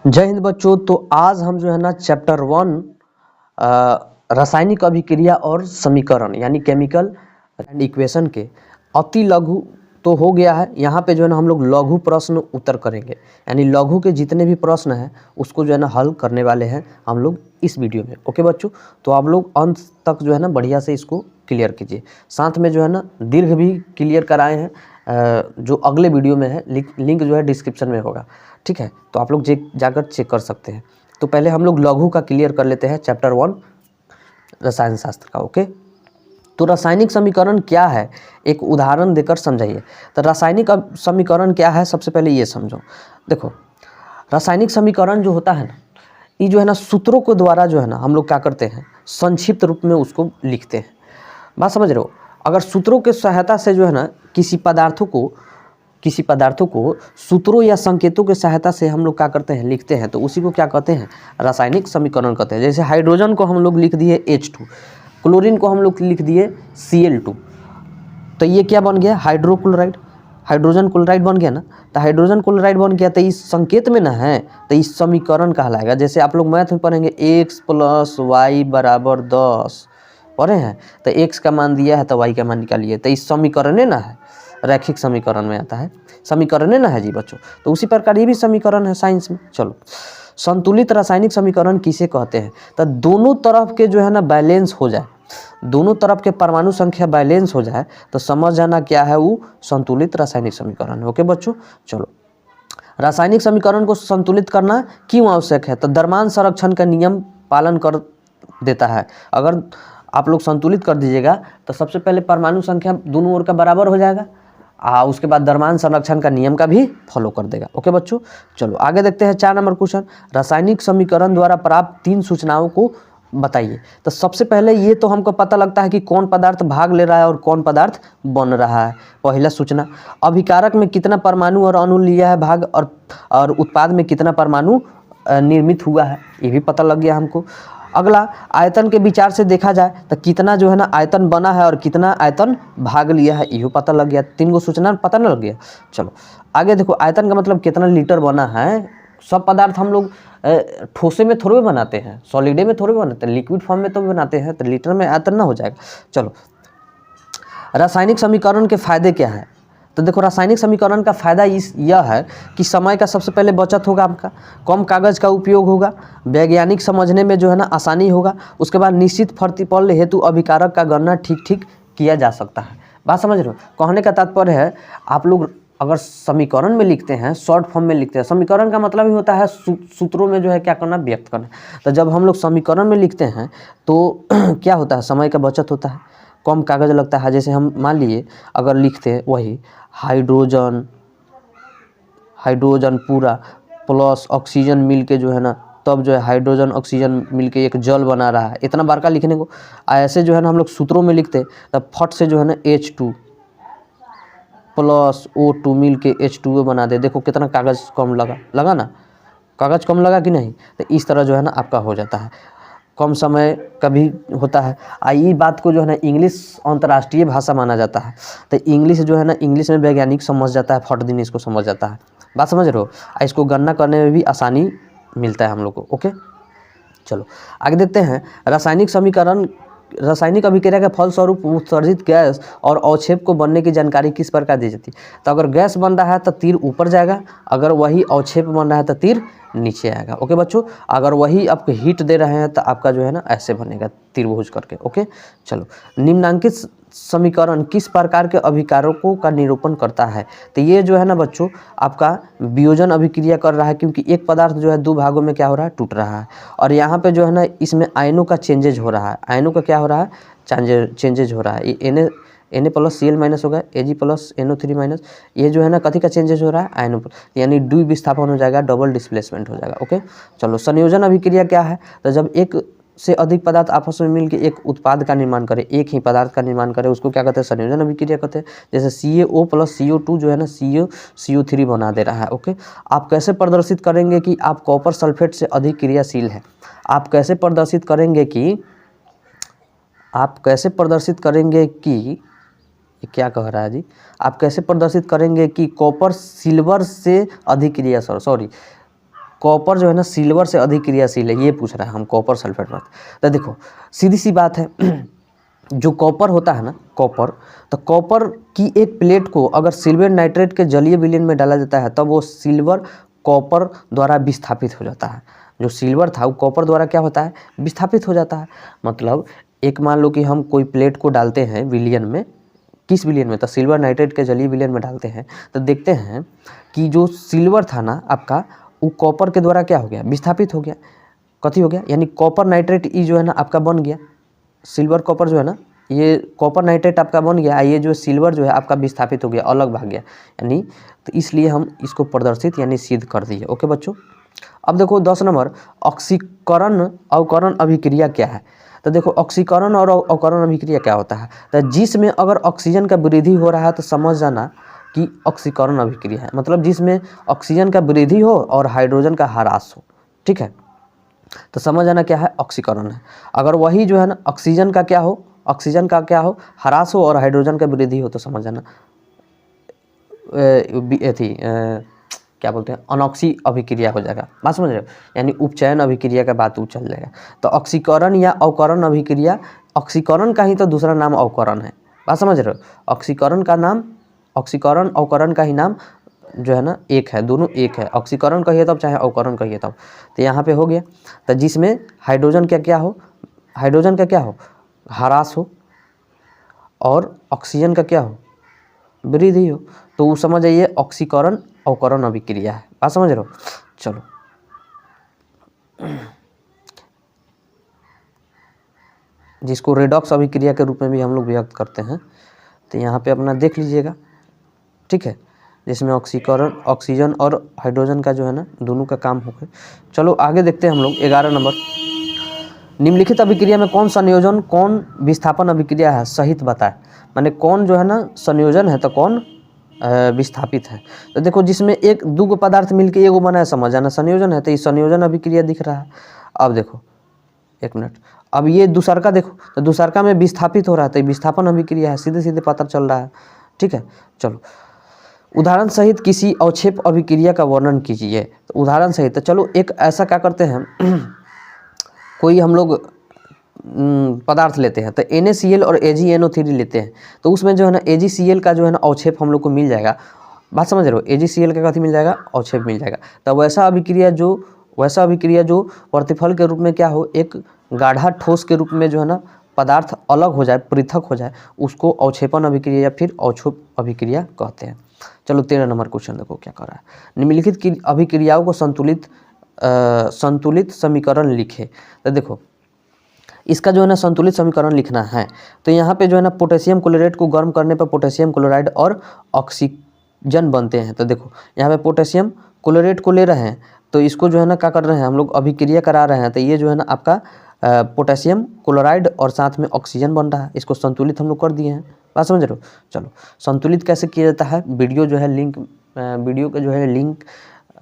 जय हिंद बच्चों। तो आज हम जो है ना चैप्टर 1 रासायनिक अभिक्रिया और समीकरण यानी केमिकल एंड इक्वेशन के अति लघु तो हो गया है। यहाँ पे जो है ना हम लोग लघु प्रश्न उत्तर करेंगे, यानी लघु के जितने भी प्रश्न हैं उसको जो है ना हल करने वाले हैं हम लोग इस वीडियो में। ओके बच्चों, तो आप लोग अंत तक जो है ना बढ़िया से इसको क्लियर कीजिए। साथ में जो है ना दीर्घ भी क्लियर कराए हैं, जो अगले वीडियो में है। लिंक जो है डिस्क्रिप्शन में होगा, ठीक है, तो आप लोग जाकर चेक कर सकते हैं। तो पहले हम लोग लघु का क्लियर कर लेते हैं, चैप्टर 1 रसायन शास्त्र का। ओके, तो रासायनिक समीकरण क्या है एक उदाहरण देकर समझाइए। तो रासायनिक समीकरण क्या है, सबसे पहले ये समझो। देखो, रासायनिक समीकरण जो होता है ना, ये जो है ना सूत्रों के द्वारा जो है ना हम लोग क्या करते हैं, संक्षिप्त रूप में उसको लिखते हैं। बात समझ रहे हो? अगर सूत्रों के सहायता से जो है ना किसी पदार्थों को सूत्रों या संकेतों की सहायता से हम लोग क्या करते हैं, लिखते हैं, तो उसी को क्या कहते हैं, रासायनिक समीकरण कहते हैं। जैसे हाइड्रोजन को हम लोग लिख दिए H2, क्लोरीन को हम लोग लिख दिए Cl2, तो ये क्या बन गया, हाइड्रोक्लोराइड, हाइड्रोजन क्लोराइड बन गया ना। तो हाइड्रोजन क्लोराइड बन गया, तो इस संकेत में ना है, तो इस समीकरण कहलाएगा। जैसे आप लोग मैथ में पढ़ेंगे x + y = 10 पढ़े हैं, तो x का मान दिया है तो y का मान निकालिए, तो इस समीकरण ना है, रैखिक समीकरण में आता है, समीकरण ना है जी बच्चों। तो उसी प्रकार ये भी समीकरण है साइंस में। चलो, संतुलित रासायनिक समीकरण किसे कहते हैं, तो दोनों तरफ के जो है ना बैलेंस हो जाए, दोनों तरफ के परमाणु संख्या बैलेंस हो जाए तो समझ जाना क्या है, वो संतुलित रासायनिक समीकरण है। ओके बच्चों, चलो, रासायनिक समीकरण को संतुलित करना क्यों आवश्यक है, तो द्रव्यमान संरक्षण का नियम पालन कर देता है। अगर आप लोग संतुलित कर दीजिएगा तो सबसे पहले परमाणु संख्या दोनों ओर का बराबर हो जाएगा, उसके बाद द्रव्यमान संरक्षण का नियम का भी फॉलो कर देगा। ओके बच्चों, चलो आगे देखते हैं 4 नंबर क्वेश्चन। रासायनिक समीकरण द्वारा प्राप्त 3 सूचनाओं को बताइए। तो सबसे पहले ये तो हमको पता लगता है कि कौन पदार्थ भाग ले रहा है और कौन पदार्थ बन रहा है। पहला सूचना, अभिकारक में कितना परमाणु और अणु लिया है भाग, और उत्पाद में कितना परमाणु निर्मित हुआ है, ये भी पता लग गया हमको। अगला, आयतन के विचार से देखा जाए तो कितना जो है ना आयतन बना है और कितना आयतन भाग लिया है, ये पता लग गया। 3 गो सूचना पता न लग गया। चलो आगे देखो, आयतन का मतलब कितना लीटर बना है। सब पदार्थ हम लोग ठोसे में थोड़े बनाते हैं, सॉलिडे में थोड़े बनाते हैं, लिक्विड फॉर्म में तो बनाते हैं, तो लीटर में आयतन ना हो जाएगा। चलो, रासायनिक समीकरण के फायदे क्या है, तो देखो रासायनिक समीकरण का फायदा यह है कि समय का सबसे पहले बचत होगा, आपका कम कागज़ का उपयोग होगा, वैज्ञानिक समझने में जो है ना आसानी होगा। उसके बाद निश्चित प्रतिपल हेतु अभिकारक का गणना ठीक किया जा सकता है। बात समझ रहे हो? कहने का तात्पर्य है, आप लोग अगर समीकरण में लिखते हैं, शॉर्ट फॉर्म में लिखते हैं, समीकरण का मतलब ही होता है सूत्रों में जो है क्या करना, व्यक्त करना। तो जब हम लोग समीकरण में लिखते हैं तो क्या होता है, समय का बचत होता है, कम कागज़ लगता है। जैसे हम मान लिए अगर लिखते हैं वही हाइड्रोजन पूरा प्लस ऑक्सीजन मिल के जो है ना, तब जो है हाइड्रोजन ऑक्सीजन मिल के एक जल बना रहा है, इतना बार का लिखने को। ऐसे जो है ना हम लोग सूत्रों में लिखते हैं, तब फट से जो है ना H2 + O2 मिल के H2O बना दे। देखो कितना कागज़ कम लगा ना, कागज़ कम लगा कि नहीं। तो इस तरह जो है ना आपका हो जाता है, कम समय कभी होता है। ये बात को जो है ना इंग्लिश अंतर्राष्ट्रीय भाषा माना जाता है, तो इंग्लिश जो है ना, इंग्लिश में वैज्ञानिक समझ जाता है, फट दिन इसको समझ जाता है। बात समझ रहे हो? इसको गणना करने में भी आसानी मिलता है हम लोग को। ओके, चलो आगे देखते हैं। रासायनिक अभिक्रिया के फलस्वरूप उत्सर्जित गैस और अवक्षेप को बनने की जानकारी किस प्रकार दी जाती है। तो अगर गैस बन रहा है तो तीर ऊपर जाएगा, अगर वही अवक्षेप बन रहा है तो तीर नीचे आएगा। ओके बच्चों, अगर वही आपको हीट दे रहे हैं तो आपका जो है ना ऐसे बनेगा, त्रिभुज करके। ओके, चलो, निम्नांकित समीकरण किस प्रकार के अभिकारकों का निरूपण करता है। तो ये जो है ना बच्चों आपका वियोजन अभिक्रिया कर रहा है, क्योंकि एक पदार्थ जो है 2 भागों में क्या हो रहा है, टूट रहा है। और यहाँ पे जो है ना इसमें आयनों का चेंजेज हो रहा है, आयनों का क्या हो रहा है, चेंजेज हो रहा है। ये Na + Cl- होगा, Ag + NO3-, ये जो है ना कथी का चेंजेज हो रहा है, आयनों पर, यानी द्विविस्थापन हो जाएगा, डबल डिस्प्लेसमेंट हो जाएगा। ओके, चलो, संयोजन अभिक्रिया क्या है, तो जब एक से अधिक पदार्थ आपस में मिलकर एक उत्पाद का निर्माण करे, एक ही पदार्थ का निर्माण करे, उसको क्या कहते हैं, संयोजन अभिक्रिया कहते हैं। जैसे CaO + CO2 जो है ना CO3 बना दे रहा है। ओके, आप कैसे प्रदर्शित करेंगे कि आप कॉपर सल्फेट से अधिक क्रियाशील है। आप कैसे प्रदर्शित करेंगे कि क्या कह रहा है जी, आप कैसे प्रदर्शित करेंगे कि कॉपर सिल्वर से अधिक क्रियाशील, कॉपर जो है ना सिल्वर से अधिक क्रियाशील है, ये पूछ रहा है हम कॉपर सल्फेट पर। तो देखो सीधी सी बात है जो कॉपर होता है ना कॉपर, तो कॉपर की एक प्लेट को अगर सिल्वर नाइट्रेट के जलीय विलयन में डाला जाता है तब वो सिल्वर कॉपर द्वारा विस्थापित हो जाता है। जो सिल्वर था वो कॉपर द्वारा क्या होता है, विस्थापित हो जाता है। मतलब एक मान लो कि हम कोई प्लेट को डालते हैं विलयन में, किस विलयन में, तो सिल्वर नाइट्रेट के जलीय विलयन में डालते हैं, तो देखते हैं कि जो सिल्वर था ना आपका वो कॉपर के द्वारा क्या हो गया, विस्थापित हो गया। कथी हो गया, यानी कॉपर नाइट्रेट ई जो है ना आपका बन गया, सिल्वर कॉपर जो है ना ये कॉपर नाइट्रेट आपका बन गया, ये जो सिल्वर जो है आपका विस्थापित हो गया, अलग भाग गया, यानी तो इसलिए हम इसको प्रदर्शित यानी सिद्ध कर दिए। ओके बच्चों, अब देखो 10 नंबर, ऑक्सीकरण अवकरण अभिक्रिया क्या है। तो देखो ऑक्सीकरण और अवकरण अभिक्रिया क्या होता है, तो जिसमें अगर ऑक्सीजन का वृद्धि हो रहा है तो समझ जाना कि ऑक्सीकरण अभिक्रिया है। मतलब जिसमें ऑक्सीजन का वृद्धि हो और हाइड्रोजन का ह्रास हो, ठीक है, तो समझ आना क्या है, ऑक्सीकरण है। अगर वही जो है ना ऑक्सीजन का क्या हो, ऑक्सीजन का क्या हो, ह्रास हो और हाइड्रोजन का वृद्धि हो, तो समझ आना क्या बोलते हैं, अनॉक्सी अभिक्रिया हो जाएगा। बात समझ रहे हो, यानी उपचयन अभिक्रिया का बात चल जाएगा। तो ऑक्सीकरण या अवकरण अभिक्रिया, ऑक्सीकरण का ही तो दूसरा नाम अवकरण है। बात समझ रहे हो, ऑक्सीकरण का नाम, ऑक्सीकरण अवकरण का ही नाम जो है ना एक है, दोनों एक है, ऑक्सीकरण कहिए तब चाहे अवकरण कहिए तब। तो यहाँ पे हो गया, तो जिसमें हाइड्रोजन का क्या हो, हाइड्रोजन का क्या हो, ह्रास हो और ऑक्सीजन का क्या हो, वृद्धि हो, तो वो समझ आइए ऑक्सीकरण अवकरण अभिक्रिया है। बात समझ रहे हो। चलो जिसको रेडॉक्स अभिक्रिया के रूप में भी हम लोग व्यक्त करते हैं, तो यहाँ पे अपना देख लीजिएगा, ठीक है, जिसमें ऑक्सीकरण, ऑक्सीजन और हाइड्रोजन का जो है ना दोनों का काम हो गया। चलो आगे देखते हैं हम लोग 11 नंबर, निम्नलिखित अभिक्रिया में कौन संयोजन कौन विस्थापन अभिक्रिया है, सहित बताए। माने कौन जो है ना संयोजन है तो कौन विस्थापित है। तो देखो जिसमें एक दो पदार्थ मिलके एगो बना है, समझ आना संयोजन है, तो ये संयोजन अभिक्रिया दिख रहा है। अब देखो एक मिनट, अब ये दूसरका देखो, तो दूसरका में विस्थापित हो रहा है, तो विस्थापन अभिक्रिया है, सीधे सीधे पता चल रहा है, ठीक है। चलो उदाहरण सहित किसी अवक्षेप अभिक्रिया का वर्णन कीजिए। तो उदाहरण सहित, तो चलो एक ऐसा क्या करते हैं कोई हम लोग पदार्थ लेते हैं, तो NaCl और AgNO3 लेते हैं, तो उसमें जो है ना AgCl का जो है ना अवक्षेप हम लोग को मिल जाएगा। बात समझ रहे हो, AgCl का कथी मिल जाएगा, अवक्षेप मिल जाएगा। तो वैसा अभिक्रिया जो प्रतिफल के रूप में क्या हो, एक गाढ़ा ठोस के रूप में जो है ना पदार्थ अलग हो जाए, पृथक हो जाए, उसको अवक्षेपण अभिक्रिया या फिर अवक्षोभ अभिक्रिया कहते हैं। चलो 13 नंबर क्वेश्चन देखो क्या कर रहा है, निम्नलिखित की अभिक्रियाओं को संतुलित समीकरण लिखे। तो देखो इसका जो है ना संतुलित समीकरण लिखना है, तो यहाँ पे जो है ना पोटेशियम क्लोराइड को गर्म करने पर पोटेशियम क्लोराइड और ऑक्सीजन बनते हैं। तो देखो यहाँ पे पोटेशियम क्लोराइड को ले रहे हैं, तो इसको जो है ना क्या कर रहे हैं हम लोग, अभिक्रिया करा रहे हैं, तो ये जो है ना आपका पोटेशियम क्लोराइड और साथ में ऑक्सीजन बन रहा है, इसको संतुलित हम लोग कर दिए हैं। बात समझ रहे हो। चलो संतुलित कैसे किया जाता है, वीडियो जो है लिंक, वीडियो का जो है लिंक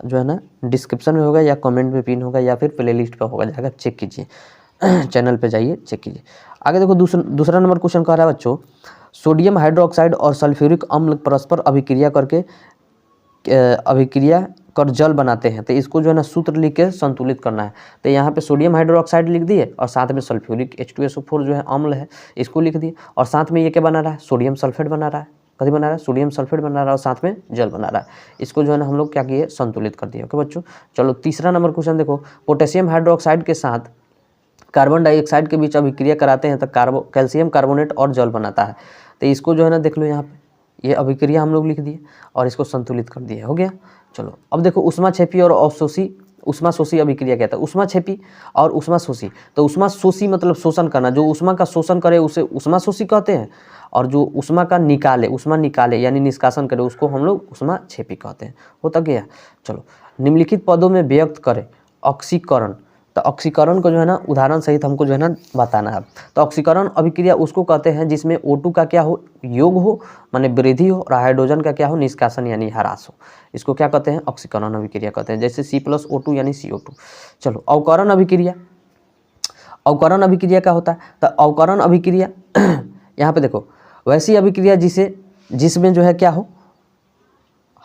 जो है ना डिस्क्रिप्शन में होगा या कमेंट में पिन होगा या फिर प्ले लिस्ट पर होगा, जाकर चेक कीजिए, चैनल पे जाइए चेक कीजिए। आगे देखो दूसरा नंबर क्वेश्चन कह रहा है बच्चों, सोडियम हाइड्रोक्साइड और सल्फ्यूरिक अम्ल परस्पर अभिक्रिया कर जल बनाते हैं, तो इसको जो है ना सूत्र लिख के संतुलित करना है। तो यहाँ पे सोडियम हाइड्रोक्साइड लिख दिए और साथ में सल्फ्यूरिक H2SO4 जो है अम्ल है इसको लिख दिए, और साथ में ये क्या बना रहा है, सोडियम सल्फेट बना रहा है। कभी बना रहा है, सोडियम सल्फेट बना रहा है और साथ में जल बना रहा है, इसको जो है ना हम लोग क्या किए, संतुलित कर दिए। ओके बच्चों। चलो तीसरा नंबर क्वेश्चन देखो, पोटेशियम हाइड्रोक्साइड के साथ कार्बन डाइऑक्साइड के बीच अभिक्रिया कराते हैं तो कैल्शियम कार्बोनेट और जल बनाता है। तो इसको जो है ना देख लो, यहाँ पे ये अभिक्रिया हम लोग लिख दिए और इसको संतुलित कर दिए, हो गया। चलो अब देखो उष्माक्षेपी और अवशोषी, उष्माशोषी अभिक्रिया क्या था, उष्माक्षेपी और उष्माशोषी। तो उष्माशोषी मतलब शोषण करना, जो उष्मा का शोषण करे उसे उष्माशोषी कहते हैं, और जो उष्मा का निकाले, उष्मा निकाले यानी निष्कासन करे उसको हम लोग उष्माक्षेपी कहते हैं। होता गया। चलो निम्नलिखित पदों में व्यक्त करें ऑक्सीकरण। तो ऑक्सीकरण को जो है ना उदाहरण सहित हमको जो है ना बताना है। तो ऑक्सीकरण अभिक्रिया उसको कहते हैं जिसमें O2 का क्या हो, योग हो माने वृद्धि हो, और हाइड्रोजन का क्या हो, निष्कासन यानी ह्रास हो, इसको क्या कहते हैं, ऑक्सीकरण अभिक्रिया कहते हैं। जैसे C+O2 यानी CO2। चलो अवकरण अभिक्रिया, अवकरण अभिक्रिया क्या होता है, तो अवकरण अभिक्रिया यहाँ पे देखो वैसी अभिक्रिया जिसमें जो है क्या हो,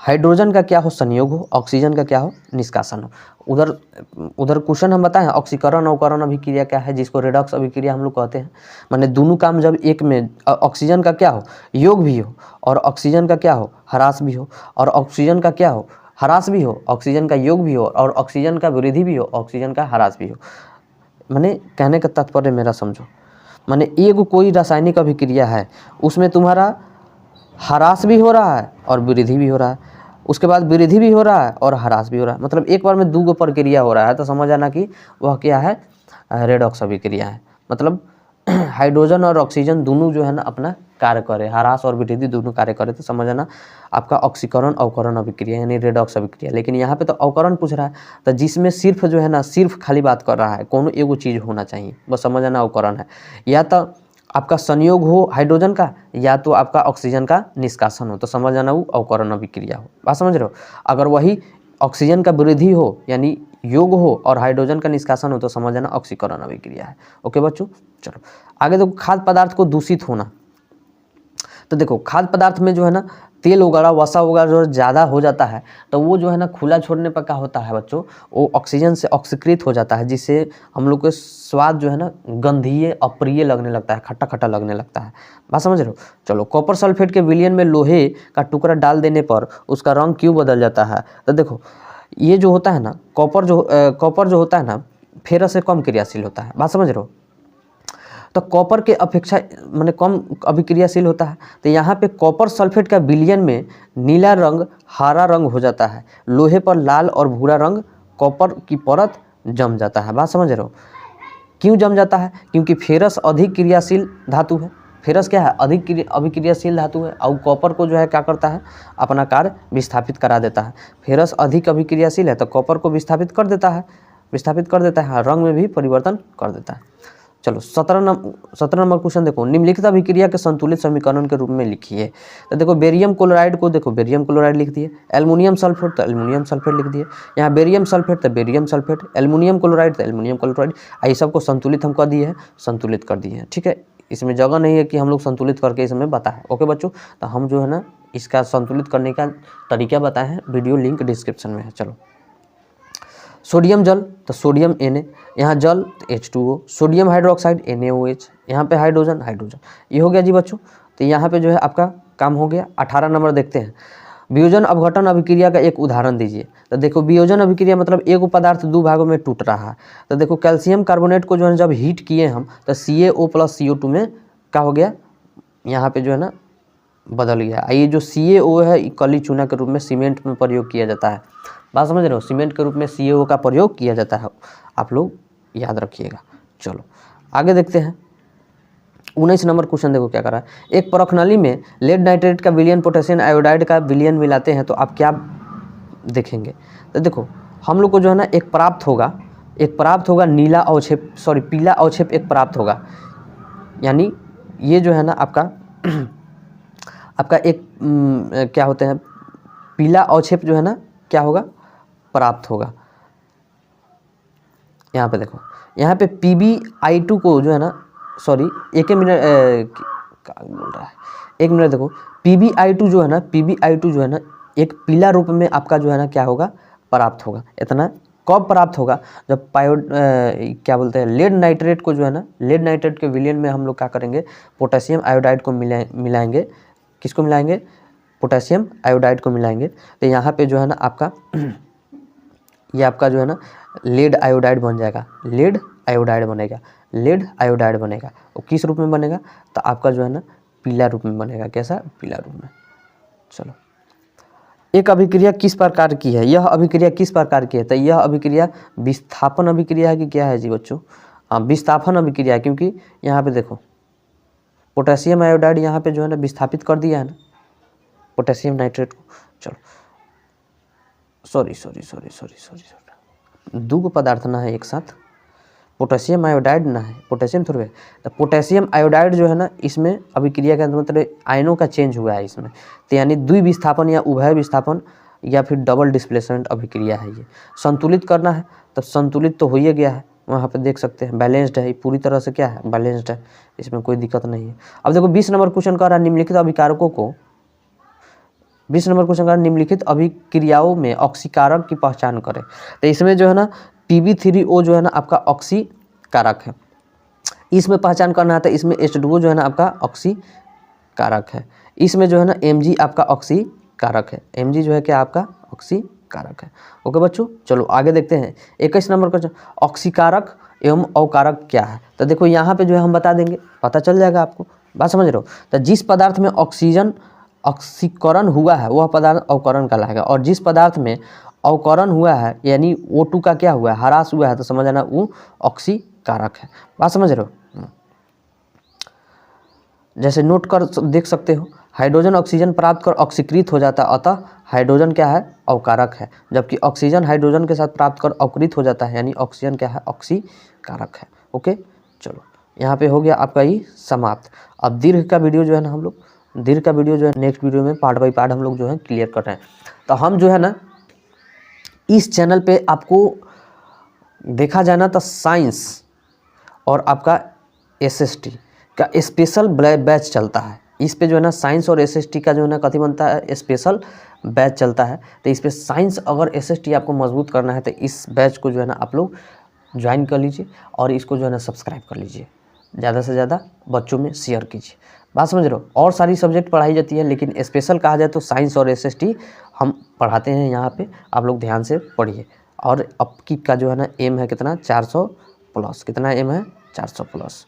हाइड्रोजन का क्या हो संयोग हो, ऑक्सीजन का क्या हो निष्कासन हो। उधर क्वेश्चन हम बताएं ऑक्सीकरण अवकरण अभिक्रिया क्या है, जिसको रेडॉक्स अभिक्रिया हम लोग कहते हैं। माने दोनों काम जब एक में, ऑक्सीजन का क्या हो योग भी हो और ऑक्सीजन का क्या हो ह्रास भी हो, और ऑक्सीजन का क्या हो ह्रास भी हो, ऑक्सीजन का योग भी हो, और ऑक्सीजन का वृद्धि भी हो, ऑक्सीजन का ह्रास भी हो। माने कहने का तात्पर्य मेरा समझो, माने एक कोई रासायनिक अभिक्रिया है उसमें तुम्हारा ह्रास भी हो रहा है और वृद्धि भी हो रहा है, उसके बाद वृद्धि भी हो रहा है और ह्रास भी हो रहा है, मतलब एक बार में दो प्रक्रिया हो रहा है, तो समझ आना कि वह क्या है रेडॉक्स अभिक्रिया है। मतलब हाइड्रोजन और ऑक्सीजन दोनों जो है ना अपना कार्य करे, ह्रास और वृद्धि दोनों कार्य करे, तो समझ आना आपका ऑक्सीकरण अवकरण अभिक्रिया यानी रेडॉक्स अभिक्रिया। लेकिन यहाँ पे तो अवकरण पूछ रहा है, तो जिसमें सिर्फ जो है ना सिर्फ खाली बात कर रहा है, कोनो एगो चीज़ होना चाहिए, बस समझ आना अवकरण है। या तो आपका संयोग हो हाइड्रोजन का, या तो आपका ऑक्सीजन का निष्कासन हो, तो समझ जाना वो अवकरण अभिक्रिया हो। बात समझ रहे हो। अगर वही ऑक्सीजन का वृद्धि हो यानी योग हो और हाइड्रोजन का निष्कासन हो, तो समझ जाना ऑक्सीकरण अभिक्रिया है। ओके बच्चों, चलो आगे देखो खाद्य पदार्थ को दूषित होना। तो देखो खाद्य पदार्थ में जो है ना तेल वगैरह वसा वगैरह जो ज़्यादा हो जाता है, तो वो जो है ना खुला छोड़ने पर क्या होता है बच्चों, वो ऑक्सीजन से ऑक्सीकृत हो जाता है, जिससे हम लोग के स्वाद जो है ना गंधीय अप्रिय लगने लगता है, खट्टा खट्टा लगने लगता है। बात समझ रहे हो। चलो कॉपर सल्फेट के विलयन में लोहे का टुकड़ा डाल देने पर उसका रंग क्यों बदल जाता है। तो देखो ये जो होता है ना कॉपर जो होता है ना फेरस से कम क्रियाशील होता है। बात समझ रहे हो। तो कॉपर के अपेक्षा माने कम अभिक्रियाशील होता है, तो यहाँ पे कॉपर सल्फेट का विलयन में नीला रंग हरा रंग हो जाता है, लोहे पर लाल और भूरा रंग कॉपर की परत जम जाता है। बात समझ रहे हो। क्यों जम जाता है, क्योंकि फेरस अधिक क्रियाशील धातु है। फेरस क्या है अधिक अभिक्रियाशील धातु है, और कॉपर को जो है क्या करता है अपना कार्य विस्थापित करा देता है। फेरस अधिक अभिक्रियाशील है तो कॉपर को विस्थापित कर देता है, रंग में भी परिवर्तन कर देता है। चलो 17 नंबर क्वेश्चन देखो, निम्नलिखित अभिक्रिया के संतुलित समीकरण के रूप में लिखिए। तो देखो बेरियम क्लोराइड को देखो बेरियम क्लोराइड लिख दिए, एल्युमिनियम सल्फेट तो एल्युमिनियम सल्फेट लिख दिए, यहाँ बेरियम सल्फेट तो बेरियम सल्फेट, एल्युमिनियम क्लोराइड तो एल्युमिनियम क्लोराइड, ये सबको संतुलित हम कर दिए हैं, संतुलित कर दिए हैं। ठीक है, इसमें जगह नहीं है कि हम लोग संतुलित करके इसमें बताएं। ओके बच्चों, तो हम जो है ना इसका संतुलित करने का तरीका बताए हैं, वीडियो लिंक डिस्क्रिप्शन में है। चलो सोडियम जल तो सोडियम Na, यहाँ जल तो H2O, सोडियम हाइड्रोक्साइड NaOH, यहाँ पे हाइड्रोजन, ये हो गया जी बच्चों। तो यहाँ पे जो है आपका काम हो गया। 18 नंबर देखते हैं, वियोजन अपघटन अभिक्रिया का एक उदाहरण दीजिए। तो देखो वियोजन अभिक्रिया मतलब एक पदार्थ दो भागों में टूट रहा है। तो देखो कैल्शियम कार्बोनेट को जो है जब हीट किए हम, तो CaO + CO2 में क्या हो गया, यहाँ पे जो है ना बदल गया। ये जो CaO है कली चूना के रूप में सीमेंट में प्रयोग किया जाता है। बात समझ रहे हो, सीमेंट के रूप में CaO का प्रयोग किया जाता है, आप लोग याद रखिएगा। चलो आगे देखते हैं। 19 नंबर क्वेश्चन देखो क्या कर रहा है, एक परखनली में लेड नाइट्रेट का विलयन पोटेशियम आयोडाइड का विलयन मिलाते हैं तो आप क्या देखेंगे। तो देखो हम लोग को जो है ना एक प्राप्त होगा नीला अवक्षेप पीला अवक्षेप एक प्राप्त होगा, यानी ये जो है ना आपका एक क्या होते हैं पीला अवक्षेप जो है ना क्या होगा प्राप्त होगा। यहाँ पे देखो, यहाँ पे PbI2 को जो है ना एक मिनट देखो, PbI2 जो है ना एक पीला रूप में आपका जो है ना क्या होगा प्राप्त होगा। इतना कब प्राप्त होगा, जब क्या बोलते हैं लेड नाइट्रेट को जो है ना, लेड नाइट्रेट के विलयन में हम लोग क्या करेंगे पोटेशियम आयोडाइड को मिलाएंगे। किसको मिलाएंगे, पोटेशियम आयोडाइड को मिलाएंगे। तो यहाँ पे जो है ना आपका ये आपका जो है ना लेड आयोडाइड बन जाएगा, लेड आयोडाइड बनेगा। वो किस रूप में बनेगा, तो आपका जो है ना पीला रूप में बनेगा। कैसा, पीला रूप में। चलो एक अभिक्रिया किस प्रकार की है, यह अभिक्रिया किस प्रकार की है, तो यह अभिक्रिया विस्थापन अभिक्रिया है कि क्या है जी बच्चों, विस्थापन अभिक्रिया है, क्योंकि यहाँ पे देखो पोटेशियम आयोडाइड यहाँ पे जो है ना विस्थापित कर दिया है ना पोटेशियम नाइट्रेट को। चलो सॉरी दो पदार्थ ना है एक साथ, पोटेशियम आयोडाइड ना है, पोटेशियम थोड़ा है। तो पोटेशियम आयोडाइड जो है ना इसमें अभिक्रिया का मतलब आयनों का चेंज हुआ है इसमें, तो यानी द्विविस्थापन या उभय विस्थापन या फिर डबल डिस्प्लेसमेंट अभिक्रिया है। ये संतुलित करना है, तब संतुलित तो हो ही गया है, वहाँ पे देख सकते हैं बैलेंस्ड है, पूरी तरह से क्या है बैलेंस्ड है, इसमें कोई दिक्कत नहीं है। अब देखो 20 नंबर क्वेश्चन कर रहा है, निम्नलिखित अभिकारकों को 20 नंबर क्वेश्चन का निम्नलिखित अभिक्रियाओं में ऑक्सीकारक की पहचान करें। तो इसमें जो है ना Pb3O जो है ना आपका ऑक्सीकारक है, इसमें पहचान करना है। तो इसमें H2O जो है ना आपका ऑक्सीकारक है, इसमें जो है ना Mg आपका ऑक्सीकारक है, Mg जो है क्या आपका ऑक्सीकारक है। ओके बच्चों, चलो आगे देखते हैं 21 नंबर क्वेश्चन, ऑक्सीकारक एवं अवकारक क्या है। तो देखो यहाँ पे जो है हम बता देंगे, पता चल जाएगा आपको, बात समझ रहे हो। तो जिस पदार्थ में ऑक्सीकरण हुआ है वह पदार्थ अवकरण कहलाएगा, और जिस पदार्थ में अवकरण हुआ है यानी O2 का क्या हुआ है, ह्रास हुआ है, तो समझ आना वो ऑक्सीकारक है। बात समझ रहे हो। जैसे नोट कर देख सकते हो, हाइड्रोजन ऑक्सीजन प्राप्त कर ऑक्सीकृत हो जाता है, अतः हाइड्रोजन क्या है, अवकारक है। जबकि ऑक्सीजन हाइड्रोजन के साथ प्राप्त कर अवकृत हो जाता है, यानी ऑक्सीजन क्या है, ऑक्सीकारक है। ओके, चलो यहाँ पे हो गया आपका ये समाप्त। अब दीर्घ का वीडियो जो है ना हम लोग दीर्घ का वीडियो जो है नेक्स्ट वीडियो में पार्ट बाई पार्ट हम लोग जो है क्लियर कर रहे हैं। तो हम जो है ना इस चैनल पे आपको देखा जाए ना तो साइंस और आपका SST का स्पेशल बैच चलता है। इस पे जो है ना साइंस और SST का जो है ना कथी बनता है, स्पेशल बैच चलता है। तो इस पे साइंस अगर SST आपको मजबूत करना है तो इस बैच को जो है ना आप लोग ज्वाइन कर लीजिए और इसको जो है ना सब्सक्राइब कर लीजिए, ज़्यादा से ज़्यादा बच्चों में शेयर कीजिए। बात समझ रहे हो। और सारी सब्जेक्ट पढ़ाई जाती है, लेकिन स्पेशल कहा जाए तो साइंस और SST हम पढ़ाते हैं यहाँ पे, आप लोग ध्यान से पढ़िए। और अब की का जो है ना एम है कितना, 400 प्लस। कितना एम है, 400 प्लस।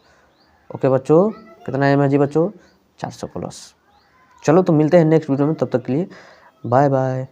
ओके बच्चों, कितना एम है जी बच्चों, 400 प्लस। चलो तो मिलते हैं नेक्स्ट वीडियो में, तब तक के लिए बाय बाय।